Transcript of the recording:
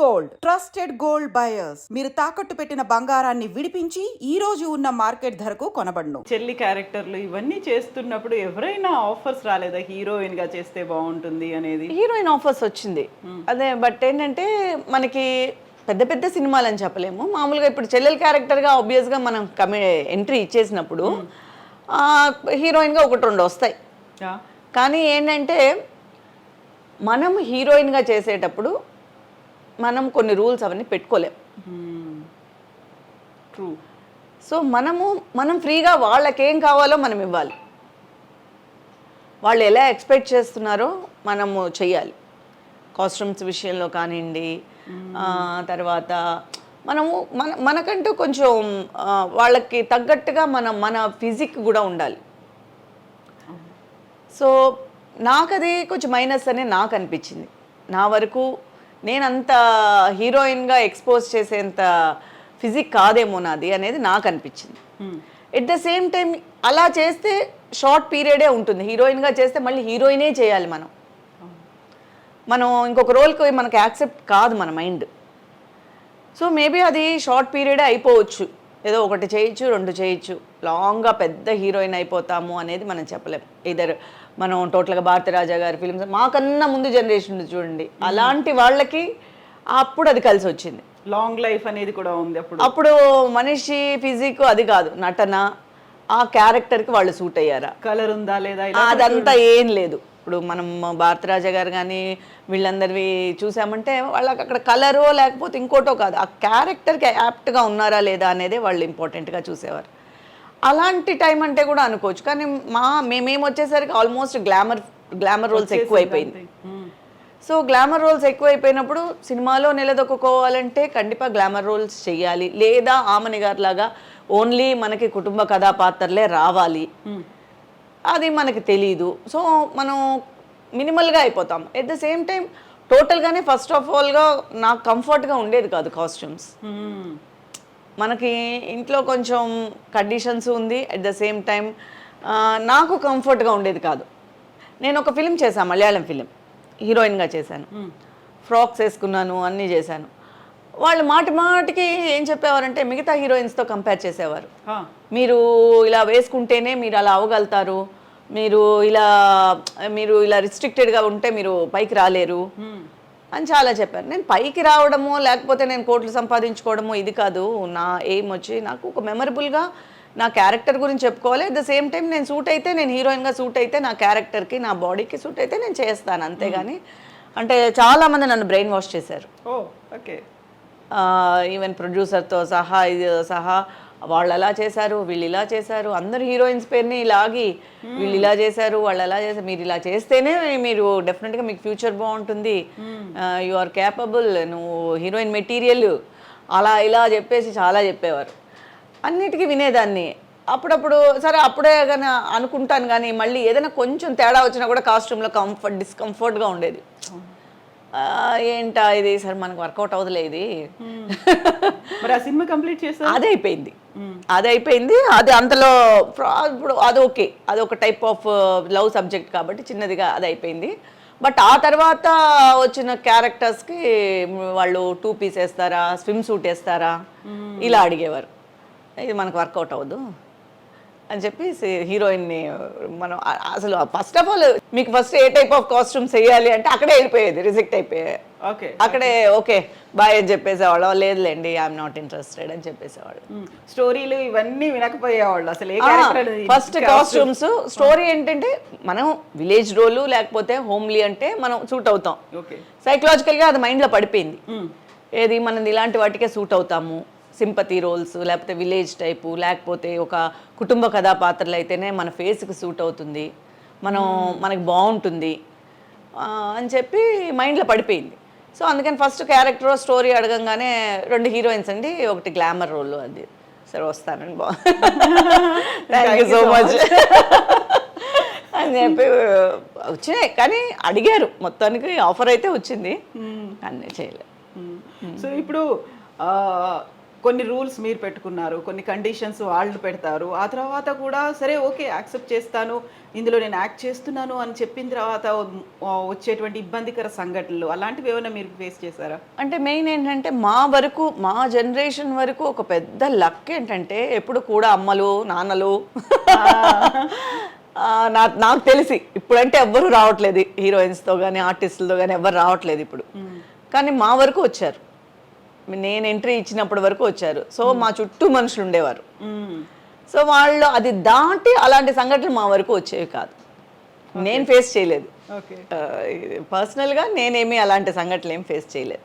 Gold trusted gold buyers మీరు తాకట్టు పెట్టిన బంగారాన్ని విడిపించి ఈ రోజు ఉన్న మార్కెట్ ధరకు కొనబడును. చెల్లి క్యారెక్టర్లు ఇవన్నీ చేస్తున్నప్పుడు ఎవరైనా ఆఫర్స్ రాలేదా హీరోయిన్ గా చేస్తే బాగుంటుంది అనేది? హీరోయిన్ ఆఫర్స్ వచ్చింది అదే, బట్ ఏంటంటే మనకి పెద్ద పెద్ద సినిమాలు అని చెప్పలేము. మామూలుగా ఇప్పుడు చెల్లెల్ క్యారెక్టర్గా ఆబ్వియస్గా మనం ఎంట్రీ ఇచ్చేసినప్పుడు హీరోయిన్గా ఒకటి రెండు వస్తాయి. కానీ ఏంటంటే మనం హీరోయిన్గా చేసేటప్పుడు మనం కొన్ని రూల్స్ అవన్నీ పెట్టుకోలేం. ట్రూ. సో మనం ఫ్రీగా వాళ్ళకేం కావాలో మనం ఇవ్వాలి. వాళ్ళు ఎలా ఎక్స్పెక్ట్ చేస్తున్నారో మనము చెయ్యాలి. కాస్ట్యూమ్స్ విషయంలో కానివ్వండి, తర్వాత మనకంటూ కొంచెం వాళ్ళకి తగ్గట్టుగా మన ఫిజిక్ కూడా ఉండాలి. సో నాకు అది కొంచెం మైనస్ అనే నాకు అనిపించింది. నా వరకు నేను అంత హీరోయిన్గా ఎక్స్పోజ్ చేసేంత ఫిజిక్ కాదేమో నాది అనేది నాకు అనిపించింది. ఎట్ ద సేమ్ టైం అలా చేస్తే షార్ట్ పీరియడే ఉంటుంది. హీరోయిన్గా చేస్తే మళ్ళీ హీరోయినే చేయాలి. మనం ఇంకొక రోల్కి మనకు యాక్సెప్ట్ కాదు మన మైండ్. సో మేబీ అది షార్ట్ పీరియడే అయిపోవచ్చు. ఏదో ఒకటి చేయొచ్చు, రెండు చేయొచ్చు. లాంగ్గా పెద్ద హీరోయిన్ అయిపోతాము అనేది మనం చెప్పలేం. ఇద్దరు మనం టోటల్గా భారతీరాజా గారి ఫిలిమ్స్ మాకన్నా ముందు జనరేషన్ చూడండి, అలాంటి వాళ్ళకి అప్పుడు అది కలిసి వచ్చింది. లాంగ్ లైఫ్ అనేది కూడా ఉంది. అప్పుడు మనిషి ఫిజిక్ అది కాదు, నటన, ఆ క్యారెక్టర్కి వాళ్ళు సూట్ అయ్యారా, కలర్ ఉందా లేదా, అదంతా ఏం లేదు. ఇప్పుడు మనం భారతరాజా గారు కానీ వీళ్ళందరివి చూసామంటే వాళ్ళకి అక్కడ కలరో లేకపోతే ఇంకోటో కాదు, ఆ క్యారెక్టర్కి యాప్ట్గా ఉన్నారా లేదా అనేదే వాళ్ళు ఇంపార్టెంట్గా చూసేవారు. అలాంటి టైం అంటే కూడా అనుకోవచ్చు. కానీ మేము వచ్చేసరికి ఆల్మోస్ట్ గ్లామర్ రోల్స్ ఎక్కువైపోయింది. సో గ్లామర్ రోల్స్ ఎక్కువైపోయినప్పుడు సినిమాలో నిలదొక్కుకోవాలంటే ఖండితంగా గ్లామర్ రోల్స్ చేయాలి, లేదా ఆమని గారి లాగా ఓన్లీ మనకి కుటుంబ కథాపాత్రలే రావాలి. అది మనకి తెలీదు. సో మనం మినిమల్గా అయిపోతాం. ఎట్ ద సేమ్ టైం టోటల్గానే ఫస్ట్ ఆఫ్ ఆల్గా నాకు కంఫర్ట్గా ఉండేది కాదు కాస్ట్యూమ్స్. మనకి ఇంట్లో కొంచెం కండిషన్స్ ఉంది, అట్ ద సేమ్ టైం నాకు కంఫర్ట్గా ఉండేది కాదు. నేను ఒక ఫిలిం చేశాను, మలయాళం ఫిలిం, హీరోయిన్గా చేశాను. ఫ్రాక్స్ వేసుకున్నాను, అన్నీ చేశాను. వాళ్ళు మాటికి ఏం చెప్పేవారంటే మిగతా హీరోయిన్స్తో కంపేర్ చేసేవారు. మీరు ఇలా వేసుకుంటేనే మీరు అలా అవ్వగలుగుతారు, మీరు ఇలా రిస్ట్రిక్టెడ్గా ఉంటే మీరు పైకి రాలేరు అని చాలా చెప్పారు. నేను పైకి రావడము లేకపోతే నేను కోట్లు సంపాదించుకోవడము ఇది కాదు. నా ఎయిమ్ వచ్చి నాకు ఒక మెమరబుల్గా నా క్యారెక్టర్ గురించి చెప్పుకోవాలి. అట్ ద సేమ్ టైం నేను సూట్ అయితే, నేను హీరోయిన్గా సూట్ అయితే, నా క్యారెక్టర్కి నా బాడీకి సూట్ అయితే నేను చేస్తాను, అంతేగాని అంటే చాలామంది నన్ను బ్రెయిన్ వాష్ చేశారు. ఓకే. ఈవెన్ ప్రొడ్యూసర్తో సహా వాళ్ళు అలా చేశారు, వీళ్ళు ఇలా చేశారు, అందరు హీరోయిన్స్ పేరుని ఇలాగి వీళ్ళు ఇలా చేశారు, వాళ్ళు అలా చేశారు, మీరు ఇలా చేస్తేనే మీరు డెఫినెట్గా మీకు ఫ్యూచర్ బాగుంటుంది, యు ఆర్ క్యాపబుల్, నువ్వు హీరోయిన్ మెటీరియల్, అలా ఇలా చెప్పేసి చాలా చెప్పేవారు. అన్నిటికీ వినేదాన్ని. అప్పుడప్పుడు సరే అప్పుడే కానీ అనుకుంటాను, కానీ మళ్ళీ ఏదైనా కొంచెం తేడా వచ్చినా కూడా కాస్ట్యూమ్లో డిస్కంఫర్ట్గా ఉండేది. ఏంటా ఇది సరే మనకు వర్కౌట్ అవుతులే ఇది. సినిమా కంప్లీట్ చేస్తా అది అయిపోయింది. అది అంతలో ఇప్పుడు అదొకే, అదొక టైప్ ఆఫ్ లవ్ సబ్జెక్ట్ కాబట్టి చిన్నదిగా అది అయిపోయింది. బట్ ఆ తర్వాత వచ్చిన క్యారెక్టర్స్కి వాళ్ళు 2 పీస్ వేస్తారా, స్విమ్ సూట్ వేస్తారా, ఇలా అడిగేవారు. ఇది మనకు వర్కౌట్ అవ్వదు అని చెప్పి హీరోయిన్ని మనం అసలు ఫస్ట్ ఆఫ్ ఆల్ మీకు first A type of costumes వేయాలి అంటే అక్కడే వెళ్ళిపోయేది, రిజెక్ట్ అయిపోయాయి. అక్కడే ఓకే బాయ్ అని చెప్పేసేవాళ్ళు, లేదులేండి ఐఎమ్ నాట్ ఇంట్రెస్టెడ్ అని చెప్పేసేవాళ్ళు. స్టోరీలు ఇవన్నీ వినకపోయేవాళ్ళు అసలు. ఫస్ట్ కాస్ట్యూమ్స్ స్టోరీ ఏంటంటే మనం విలేజ్ రోలు లేకపోతే హోమ్లీ అంటే మనం సూట్ అవుతాం. సైకలాజికల్గా అది మైండ్లో పడిపోయింది. ఏది మనం ఇలాంటి వాటికే సూట్ అవుతాము, సింపతి రోల్స్ లేకపోతే విలేజ్ టైపు లేకపోతే ఒక కుటుంబ కథాపాత్రలు అయితేనే మన ఫేస్కి సూట్ అవుతుంది, మనకి బాగుంటుంది అని చెప్పి మైండ్లో పడిపోయింది. సో అందుకని ఫస్ట్ క్యారెక్టర్ స్టోరీ అడగంగానే 2 హీరోయిన్స్ అండి, ఒకటి గ్లామర్ రోల్, అది సరే వస్తానండి థ్యాంక్ యూ సో మచ్ అని చెప్పి వచ్చినాయి. కానీ అడిగారు, మొత్తానికి ఆఫర్ అయితే వచ్చింది, అన్నీ చేయలేదు. సో ఇప్పుడు కొన్ని రూల్స్ మీరు పెట్టుకున్నారు, కొన్ని కండిషన్స్ వాళ్ళు పెడతారు. ఆ తర్వాత కూడా సరే ఓకే యాక్సెప్ట్ చేస్తాను, ఇందులో నేను యాక్ట్ చేస్తున్నాను అని చెప్పిన తర్వాత వచ్చేటువంటి ఇబ్బందికర సంఘటనలు అలాంటివి ఏమైనా మీరు ఫేస్ చేశారా? అంటే మెయిన్ ఏంటంటే మా వరకు, మా జనరేషన్ వరకు ఒక పెద్ద లక్ ఏంటంటే ఎప్పుడు కూడా అమ్మలు నాన్నలు నాకు తెలిసి ఇప్పుడంటే ఎవ్వరు రావట్లేదు హీరోయిన్స్తో కానీ ఆర్టిస్టులతో కానీ ఎవ్వరు రావట్లేదు ఇప్పుడు. కానీ మా వరకు వచ్చారు, నేను ఎంట్రీ ఇచ్చినప్పటి వరకు వచ్చారు. సో మా చుట్టూ మనుషులు ఉండేవారు. సో వాళ్ళు అది దాటి అలాంటి సంఘటనలు మా వరకు వచ్చేవి కాదు, నేను ఫేస్ చేయలేదు. ఓకే. పర్సనల్గా నేనేమి అలాంటి సంఘటనలు ఏం ఫేస్ చేయలేదు.